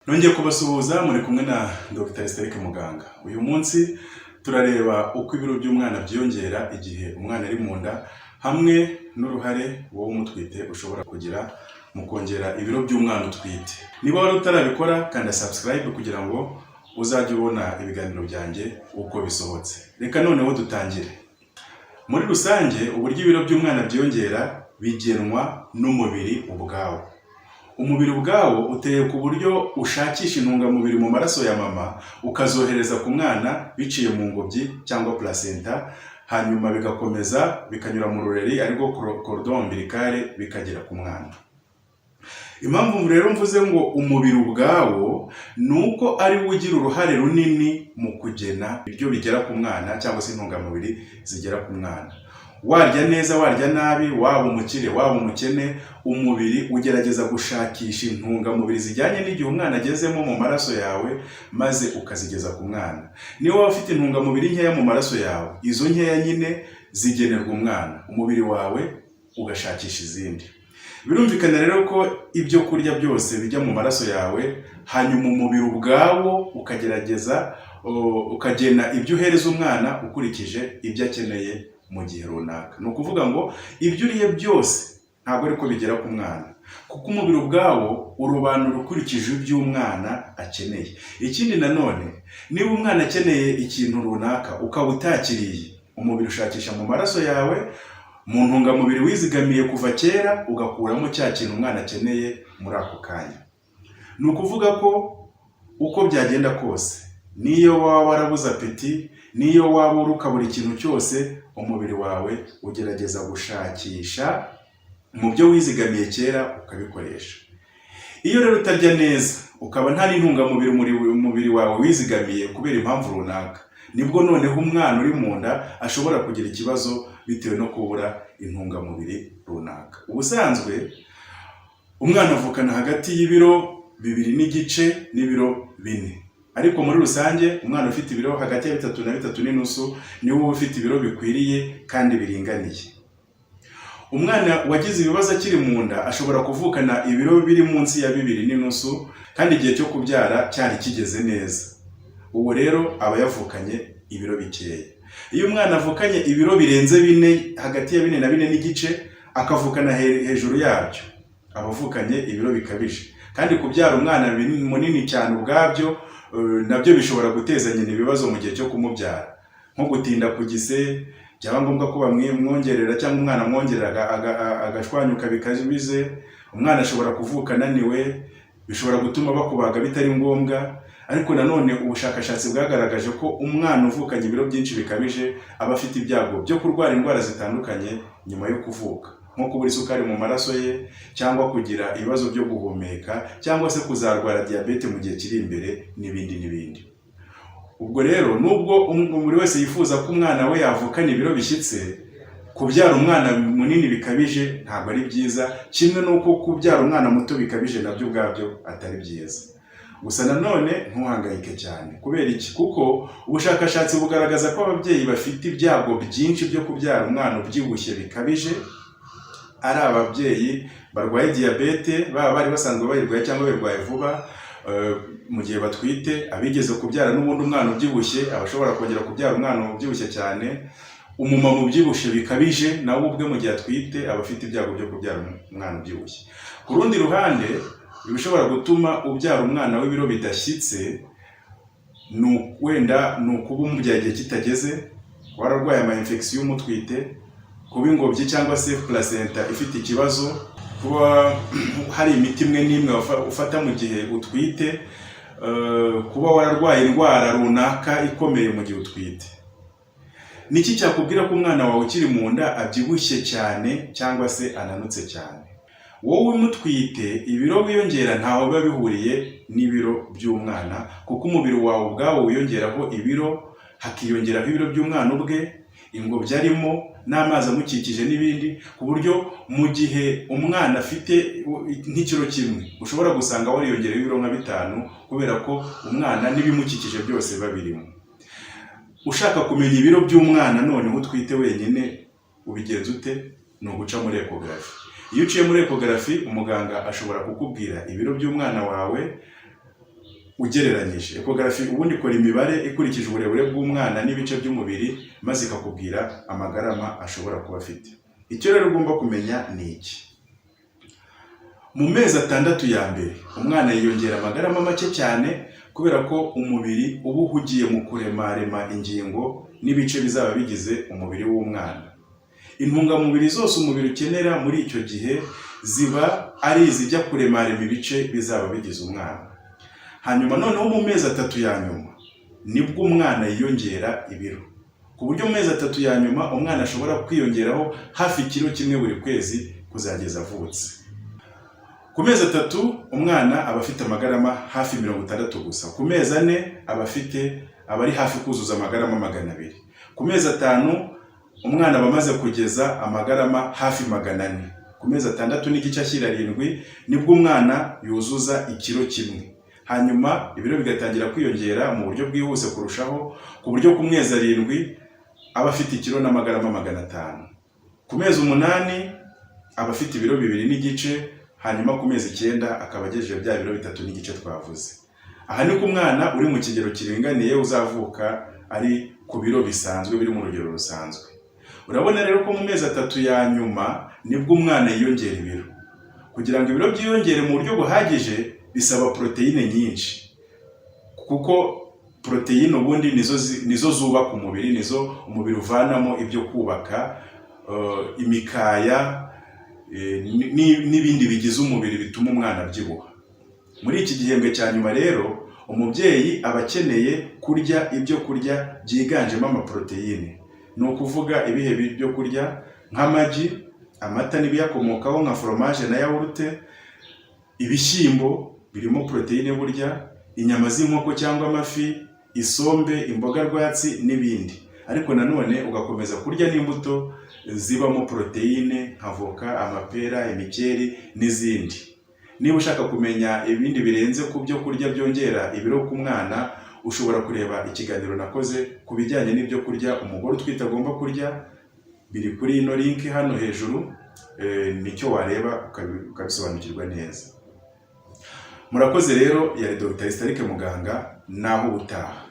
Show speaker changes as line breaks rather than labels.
Nongeye kubasuhuza muri kumwe na Dr. Aristarque muganga. Uyu munsi turareba uko ibiro by'umwana byiyongera igihe umwana ari mu nda, hamwe n'uruhare wowe umutwite ushobora kugira mu kongera ibiro by'umwana utwite. Niba wari utarabikora kanda subscribe kugira ngo uzajye ubona ibiganiro byanjye uko bisohotse. Reka noneho dutangire. Muri rusange uburyo ibiro by'umwana byiyongera bigenwa n'umubiri ubwawo. Umubiri ubwawo uteye ku buryo ushakisha intungamubiri mu maraso ya mama ukazohereza ku mwana biciye mu ngobyi cyangwa placenta, hanyuma bigakomeza bikanyura mu rureri ariko cordon umbilical bikagera ku mwana. Impamvu rero mvuze ngo umubiri ubwawo nuko ari we ugira uruhare runini mu kugena ibyo bigera ku mwana cyangwa se intungamubiri zigera ku mwana. Warya neza warya nabi, waba umukire waba umukene, umubiri ugerageza gushakisha intungamubiri zijyanye n'igihe umwana agezemo mu maraso yawe maze ukazigeza ku mwana. Niba waba ufite intungamubiri nkeya mu maraso yawe, izo nkeya nyine zigenerwa umwana, umubiri wawe ugashakisha izindi. Birumvikana rero ko ibyo kurya byose bijya mu maraso yawe, hanyuma umubiri ubwawo ukagerageza ukagena ibyo uhereza umwana ukurikije ibyo akeneye mu gihe runaka. Ni ukuvuga ngo ibyo uriye byose ntabwo ariko bigera ku mwana, kuko umubiri ubwawo urobanura ukurikije ibyo umwana akeneye. Ikindi nanone, niba umwana akeneye ikintu runaka ukaba utakiriye, umubiri ushakisha mu maraso yawe mu ntungamubiri wizigamiye kuva kera ugakuramo cya kintu umwana akeneye muri ako kanya. Ni ukuvuga ko uko byagenda kose, niyo waba warabuze apeti, niyo waba uruka buri kintu cyose, umubiri wawe ugerageza gushakisha mu byo wizigamiye kera ukabikoresha. Iyo rero utarya neza, ukaba nta n'intungamubiri umubiri wawe wizigamiye kubera impamvu runaka, nibwo noneho umwana uri mu nda ashobora kugira ikibazo bitewe no kubura intungamubiri runaka. Ubusanzwe umwana avukana hagati y'ibiro 2.5 n'ibiro 4. Ariko muri rusange umwana ufite ibiro hagati ya 3 na 3.5 niwe uba ufite ibiro bikwiriye kandi biringaniye. Umwana wagize ibibazo akiri mu nda ashobora kuvukana ibiro biri munsi ya 2.5 kandi igihe cyo kubyara cyari kigeze neza. Ubu rero aba yavukanye ibiro bikeya. Iyo umwana avukanye ibiro birenze 4, hagati ya 4 na 4.5, akavukana hejuru yabyo, abavukanye ibiro bikabije. Kandi kubyara umwana munini cyane ubwabyo nabyo bishobora guteza nyine ibibazo mu gihe cyo kumubyara, nko gutinda ku gise, byaba ngombwa ko bamwongerera cyangwa umwana amwongerera agashwanyuka bikabize. Umwana ashobora kuvuka ananiwe, bishobora gutuma bakubaga bitari ngombwa. Ariko nanone ubushakashatsi bwagaragaje ko umwana uvukanye ibiro byinshi bikabije aba afite ibyago byo kurwara indwara zitandukanye nyuma yo kuvuka, nko kubura isukari mu maraso ye, cyangwa kugira ibibazo byo guhumeka, cyangwa se kuzarwara diabete mu gihe kiri imbere n'ibindi n'ibindi. Ubwo rero nubwo buri wese yifuza ko umwana we yavukana ibiro bishyitse, kubyara umwana munini bikabije ntabwo ari byiza, kimwe n'uko kubyara umwana muto bikabije nabyo ubwabyo atari byiza. Gusa nanone ntuhangayike cyane. Kubera iki? Kuko ubushakashatsi bugaragaza ko ababyeyi bafite ibyago byinshi byo kubyara umwana ubyibushye bikabije ari ababyeyi barwaye diabete, baba bari basanzwe bayirwaye cyangwa bayirwaye vuba mu gihe batwite, abigeze kubyara n'ubundi umwana ubyibushye, abashobora kongera kubyara umwana ubyibushye cyane, umumama ubyibushye bikabije nawe ubwe mu gihe atwite aba afite ibyago byo kubyara umwana ubyibushye. Ku rundi ruhande, ibishobora gutuma ubyara umwana w'ibiro bidashyitse wenda ni ukuba umubyaye igihe kitageze, wararwaye ama infection y'umutwite, kuba ingobyi cyangwa se placenta ifite ikibazo, kuba hari imiti imwe n'imwe ufata mu gihe utwite, kuba wararwaye indwara runaka ikomeye mu gihe utwite. Niki cyakubwira ko umwana wawe ukiri mu nda abyibushye cyane cyangwa se ananutse cyane? Wowe umutwite ibiro wiyongera ntaho biba bihuriye n'ibiro by'umwana, kuko umubiri wawe ubwawo wiyongeraho ibiro, hakiyongeraho ibiro by'umwana ubwe, ingobyi arimo n'amazi amukikije n'ibindi, ku buryo mu gihe umwana afite nk'ikiro kimwe ushobora gusanga wariyongereho ibiro nka 5 kubera ko umwana n'ibimukikije byose biba birimo. Ushaka kumenya ibiro by'umwana noneho utwite wenyine ubigenza ute? Ni uguca muri ecography. Iyo uciye muri ecography umuganga ashobora kukubwira ibiro by'umwana wawe ugereranyije. Ecography ubundi ikora imibare ikurikije uburebure bw'umwana n'ibice by'umubiri maze ikakubwira amagarama ashobora kuba afite. Icyo rero ugomba kumenya ni iki: mu mezi 6 ya mbere umwana yiyongera amagarama make cyane kubera ko umubiri uba uhugiye mu kuremarema ingingo n'ibice bizaba bigize umubiri w'umwana. Intungamubiri zose umubiri ukenera muri icyo gihe ziba ari izijya kuremarema ibice bizaba bigize umwana. Hanyuma noneho mu mezi 3 ya nyuma nibwo umwana yiyongera ibiro, ku buryo mu mezi 3 ya nyuma umwana ashobora kwiyongeraho hafi kilo kimwe buri kwezi kuzageza avutse. Ku mezi 3 umwana aba afite amagarama hafi 60 gusa. Ku mezi 4 aba ari hafi kuzuza amagarama 200. Ku mezi 5 umwana aba amaze kugeza amagarama hafi 400. Ku mezi 6 n'igice ashyira 7 nibwo umwana yuzuza ikiro kimwe. Hanyuma ibiro bigatangira kwiyongera mu buryo bwihuse kurushaho, ku buryo ku mezi 7 aba afite ikiro n'amagarama 500. Ku mezi 8 aba afite ibiro 2 n'igice. Hanyuma ku mezi 9 akaba agejeje bya biro 3 n'igice twavuze. Aha ni ku mwana uri mu kigero kiringaniye uzavuka ari ku biro bisanzwe biri mu rugero rusanzwe. Urabona rero ko mu mezi 3 ya nyuma nibwo umwana yiyongera ibiro. Kugira ngo ibiro byiyongere mu buryo buhagije bisaba proteine nyinshi, kuko proteine ubundi nizo zubaka umubiri, nizo umubiri uvanamo ibyo kubaka imikaya n'ibindi bigize umubiri bituma umwana abyibuha. Muri iki gihembwe cya nyuma rero umubyeyi aba akeneye kurya ibyo kurya byiganjemo amaproteine. Ni ukuvuga ibihe byo kurya nk'amagi, amata n'ibiyakomokaho nka fromage na yawurute, ibishyimbo birimo proteine burya, inyama z'inkoko cyangwa amafi, isombe, imboga rwatsi n'ibindi. Ariko nanone ugakomeza kurya n'imbuto zibamo proteine nka voka, amapera, imikeri n'izindi. Niba ushaka kumenya ibindi birenze ku byo kurya byongera ibiro ku mwana, ushobora kureba ikiganiro nakoze ku bijyanye n'ibyo kurya umugore utwite agomba kurya. Biri kuri ino link hano hejuru, nicyo wareba ukabisobanukirwa neza. Murakoze rero, yari Dr. Aristarque muganga, naho ubutaha.